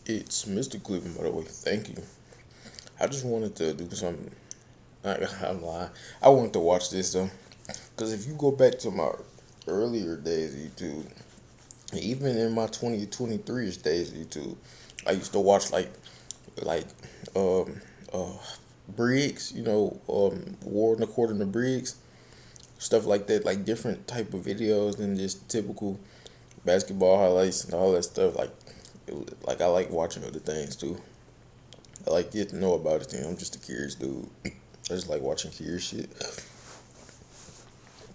It's Mr. Cleveland, by the way. Thank you. I just wanted to do something. I'm lying. I wanted to watch this though, because if you go back to my earlier days of YouTube, even in my 2023 ish days of YouTube, I used to watch like um uh Briggs, War in the Court of Briggs, stuff like that, like different type of videos than just typical basketball highlights and all that stuff. Like I like watching other things too. I like get to know about it. I'm just a curious dude. I just like watching curious shit.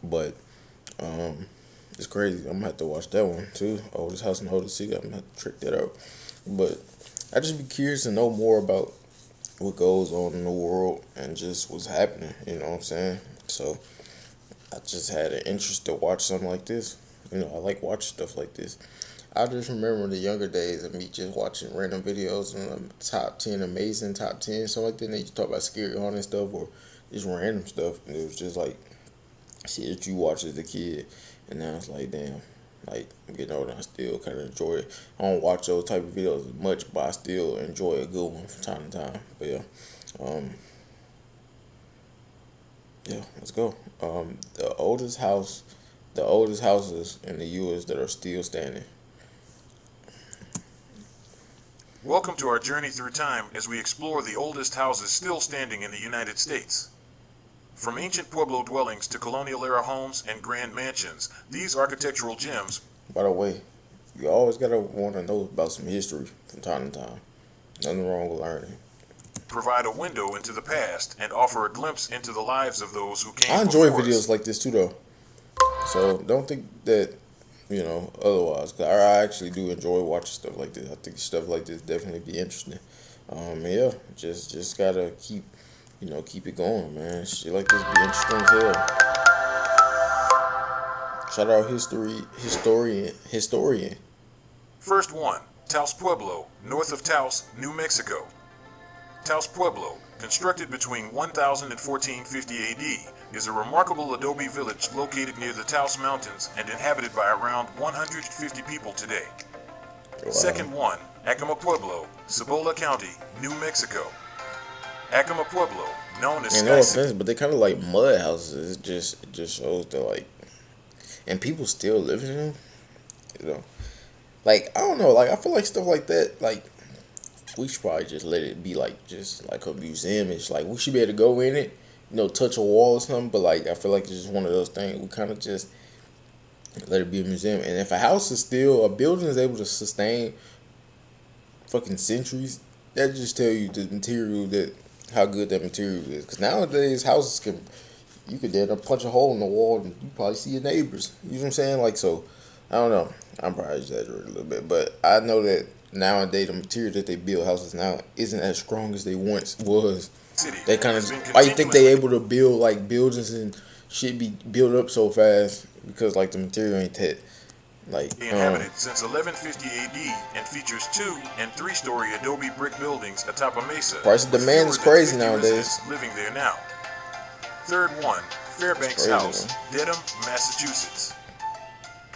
But um, it's crazy. I'm gonna have to watch that one too. Oldest house in the oldest city. I'm gonna have to check that out. But I just be curious to know more about what goes on in the world and just what's happening. You know what I'm saying? So I just had an interest to watch something like this. I like watching stuff like this. I just remember the younger days of me just watching random videos on top 10 amazing top 10, something like that. And they just talk about scary haunted stuff or just random stuff. And it was just like shit that you watch as a kid. And now it's like, damn, like I'm getting older and I still kind of enjoy it. I don't watch those type of videos as much, but I still enjoy a good one from time to time. But um, yeah, let's go. The oldest houses in the U.S. that are still standing. Welcome to our journey through time as we explore the oldest houses still standing in the United States. From ancient Pueblo dwellings to colonial-era homes and grand mansions, these architectural gems By the way, you always gotta want to know about some history from time to time. Nothing wrong with learning. provide a window into the past and offer a glimpse into the lives of those who I came enjoy before videos us. like this too, though. So don't think that otherwise. 'Cause I actually do enjoy watching stuff like this. I think stuff like this definitely be interesting. Yeah, just gotta keep it going, man. Shit like this be interesting as hell. Shout out historian. First one, Taos Pueblo, north of Taos, New Mexico. Taos Pueblo, constructed between 1000 and 1450 AD, is a remarkable adobe village located near the Taos Mountains and inhabited by around 150 people today. Wow. Second one, Acoma Pueblo, Cibola County, New Mexico. Acoma Pueblo, known as And Sky no City. offense, but they kind of like mud houses. It just shows that like, and people still live in them. You know, like I don't know. Like I feel like stuff like that. Like we should probably just let it be like just like a museum. It's like we should be able to go in it, touch a wall or something. But like I feel like it's just one of those things. We kind of just let it be a museum. And if a building is able to sustain fucking centuries, that just tell you the material that how good that material is. Because nowadays houses you could then punch a hole in the wall and you probably see your neighbors. You know what I'm saying? Like so, I don't know. I'm probably exaggerating a little bit, but I know that nowadays the material that they build houses now isn't as strong as they once was. City They kind of has been why you think they continuously able to build like buildings and shit be built up so fast because like the material ain't that like inhabited since 1150 AD and features 2 and 3-story adobe brick buildings atop a mesa price of with demand fewer is than crazy 50 nowadays. residents living there now. Third one, It's Fairbanks crazy, House, man. Dedham, Massachusetts.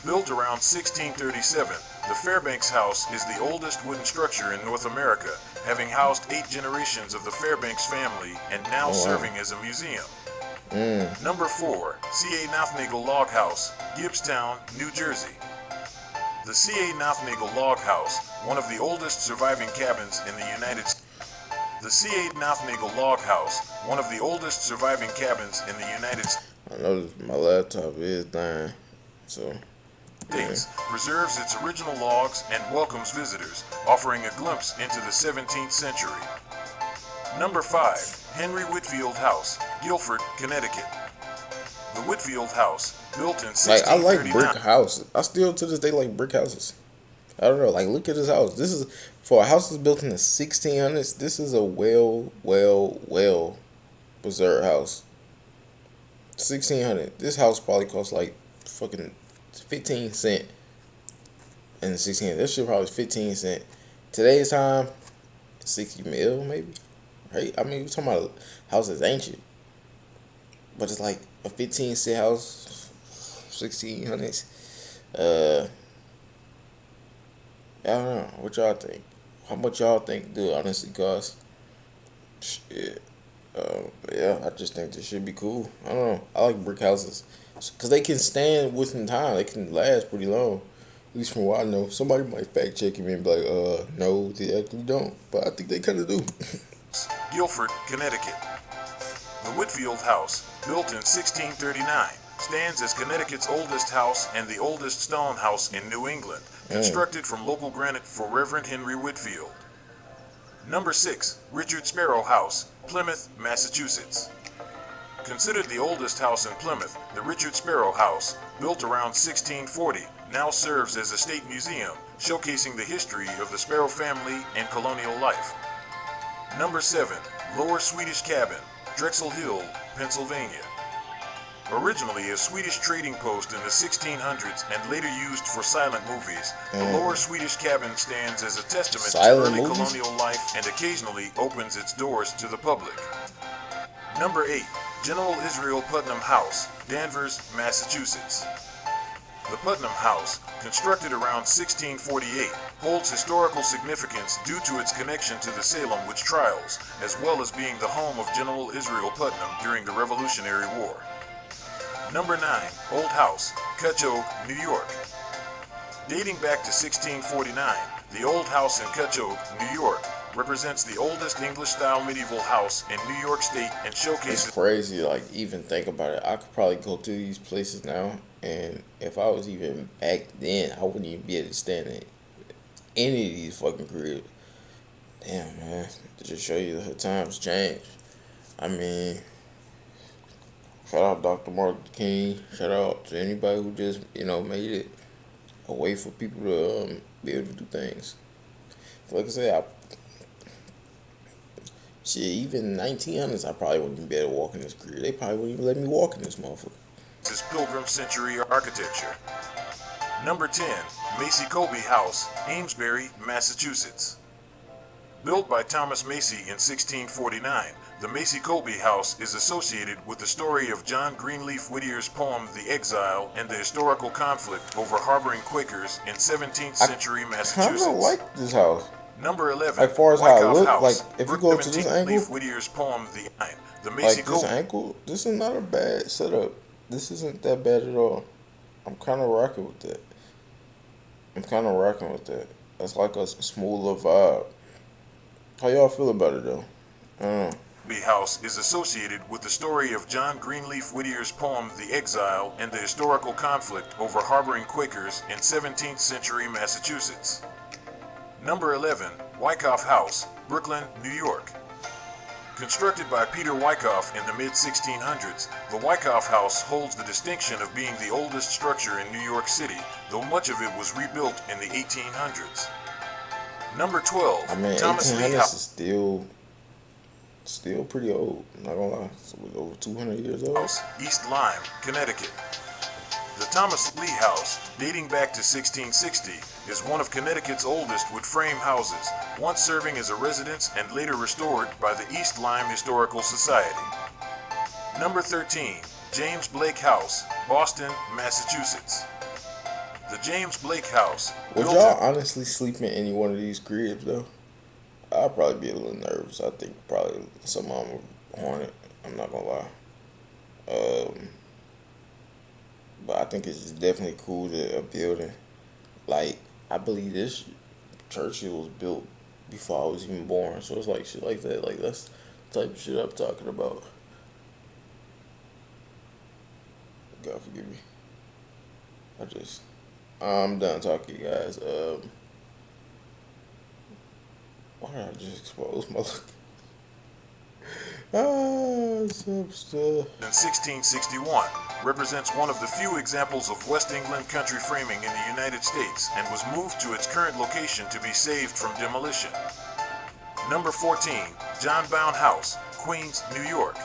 Built around 1637, the Fairbanks House is the oldest wooden structure in North America, having housed 8 generations of the Fairbanks family and now Oh wow. serving as a museum. Mm. Number 4, C.A. Nothnagel Log House, Gibbstown, New Jersey. The C.A. Nothnagel Log House, one of the oldest surviving cabins in the United States. The C.A. Nothnagel Log House, one of the oldest surviving cabins in the United I noticed my laptop is dying, so yeah. States, preserves its original logs and welcomes visitors, offering a glimpse into the 17th century. Number 5, Henry Whitfield House, Guilford, Connecticut. The Whitfield House, built in Like I like brick 1639. houses. I still to this day like brick houses. I don't know. Like look at this house. This is for a house that's built in the 1600s. This is a well preserved house. 1600. This house probably cost like fucking 15 cent in the 1600s. This shit probably was 15 cent. Today's time, 60 mil maybe. Right? I mean, we're talking about a house that's ancient, but it's like a 15 cent house, 1600s. I don't know. What y'all think? How much y'all think do it honestly cost? Shit. Yeah, I just think this should be cool. I don't know. I like brick houses because they can stand within time. They can last pretty long. At least from what I know. Somebody might fact check me and be like, no, they actually don't. But I think they kind of do. Guilford, Connecticut. The Whitfield House, built in 1639, stands as Connecticut's oldest house and the oldest stone house in New England, constructed from local granite for Reverend Henry Whitfield. Number 6, Richard Sparrow House, Plymouth, Massachusetts. Considered the oldest house in Plymouth, the Richard Sparrow House, built around 1640, now serves as a state museum, showcasing the history of the Sparrow family and colonial life. Number 7, Lower Swedish Cabin, Drexel Hill, Pennsylvania. Originally a Swedish trading post in the 1600s and later used for silent movies, the Lower Swedish Cabin stands as a testament to early colonial life and occasionally opens its doors to the public. Number 8, General Israel Putnam House, Danvers, Massachusetts. The Putnam House, constructed around 1648, holds historical significance due to its connection to the Salem witch trials, as well as being the home of General Israel Putnam during the Revolutionary War. Number 9, Old House, Cutchogue, New York. Dating back to 1649, the Old House in Cutchogue, New York, represents the oldest English-style medieval house in New York State and showcases... It's crazy, like, even think about it. I could probably go to these places now, and if I was even back then, I wouldn't even be able to stand in any of these fucking cribs. Damn, man. To just show you the times change. I mean, shout out Dr. Martin King. Shout out to anybody who just, made it a way for people to be able to do things. Like I said, shit, even 1900s, I probably wouldn't even be able to walk in this crib. They probably wouldn't even let me walk in this motherfucker. This is Pilgrim Century architecture. Number 10, Macy Colby House, Amesbury, Massachusetts. Built by Thomas Macy in 1649, the Macy Colby House is associated with the story of John Greenleaf Whittier's poem The Exile and the historical conflict over harboring Quakers in 17th century Massachusetts. I don't like this house. Number 11, as far as how it looks, like, if you go to this angle, Whittier's poem The Macy Colby. This angle, this is not a bad setup. This isn't that bad at all. I'm kind of rocking with that. That's like a smoother vibe. How y'all feel about it though? I don't know. The house is associated with the story of John Greenleaf Whittier's poem The Exile and the historical conflict over harboring Quakers in 17th century Massachusetts. Number 11, Wyckoff House, Brooklyn, New York. Constructed by Peter Wyckoff in the mid-1600s, the Wyckoff House holds the distinction of being the oldest structure in New York City, though much of it was rebuilt in the 1800s. Number 12, Thomas Lee 1800s House is still pretty old. I'm not gonna lie, it's over 200 years old. East Lyme, Connecticut. The Thomas Lee House, dating back to 1660, is one of Connecticut's oldest wood frame houses, once serving as a residence and later restored by the East Lyme Historical Society. Number 13, James Blake House, Boston, Massachusetts. The James Blake House. Would y'all honestly sleep in any one of these cribs though? I'd probably be a little nervous. I think probably some of them would horn it. I'm not gonna lie. But I think it's just definitely cool to a building. Like, I believe this Churchill was built before I was even born. So it's like shit like that. Like, that's the type of shit I'm talking about. God forgive me. I'm done talking, guys. Why did I just expose my look? Some stuff. In 1661, represents one of the few examples of West England country framing in the United States and was moved to its current location to be saved from demolition. Number 14, John Bound House, Queens, New York.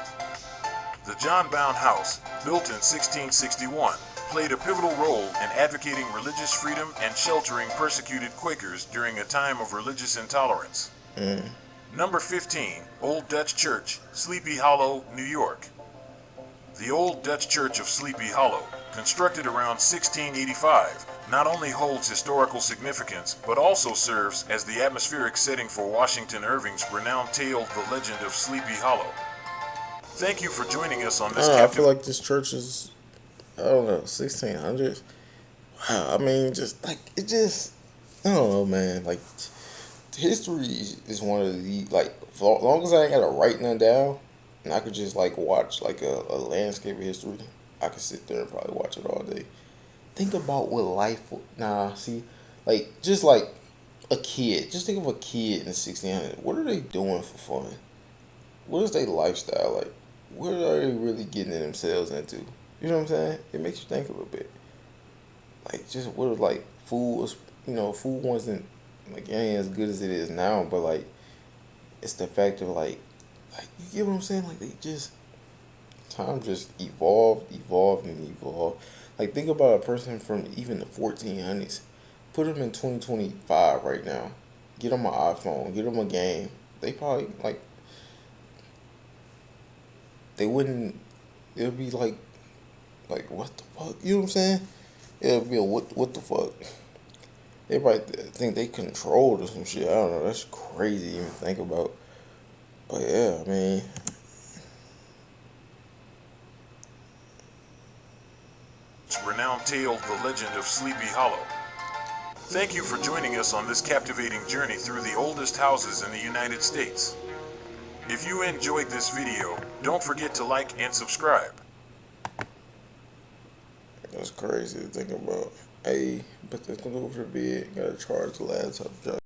The John Bound House, built in 1661, played a pivotal role in advocating religious freedom and sheltering persecuted Quakers during a time of religious intolerance. Number 15, Old Dutch Church, Sleepy Hollow, New York. The Old Dutch Church of Sleepy Hollow, constructed around 1685, not only holds historical significance, but also serves as the atmospheric setting for Washington Irving's renowned tale, The Legend of Sleepy Hollow. Thank you for joining us on I this don't know. I feel captive. like this church is, I don't know, 1600s. Wow. I mean, just like it just, I don't know, man. Like history is one of the like, for as long as I ain't gotta write nothing down, and I could just like watch like a landscape of history, I could sit there and probably watch it all day. Think about what life. Nah, see, like just like a kid. Just think of a kid in the 1600s. What are they doing for fun? What is their lifestyle like? What are they really getting themselves into? You know what I'm saying? It makes you think a little bit. Like just what was like food was. Food wasn't like it ain't as good as it is now. But like it's the fact of like you get what I'm saying? Like they just time just evolved, and evolved. Like think about a person from even the 1400s. Put them in 2025 right now. Get them an iPhone. Get them a game. They probably like they wouldn't. It'll be like what the fuck? You know what I'm saying? It'll be a what the fuck? They probably think they controlled or some shit. I don't know. That's crazy to even think about. But yeah, I mean, Renowned tale, The Legend of Sleepy Hollow. Thank you for joining us on this captivating journey through the oldest houses in the United States. If you enjoyed this video, don't forget to like and subscribe. that's crazy to think about. Hey, but that's gonna go for the bed. Gotta charge the laptop.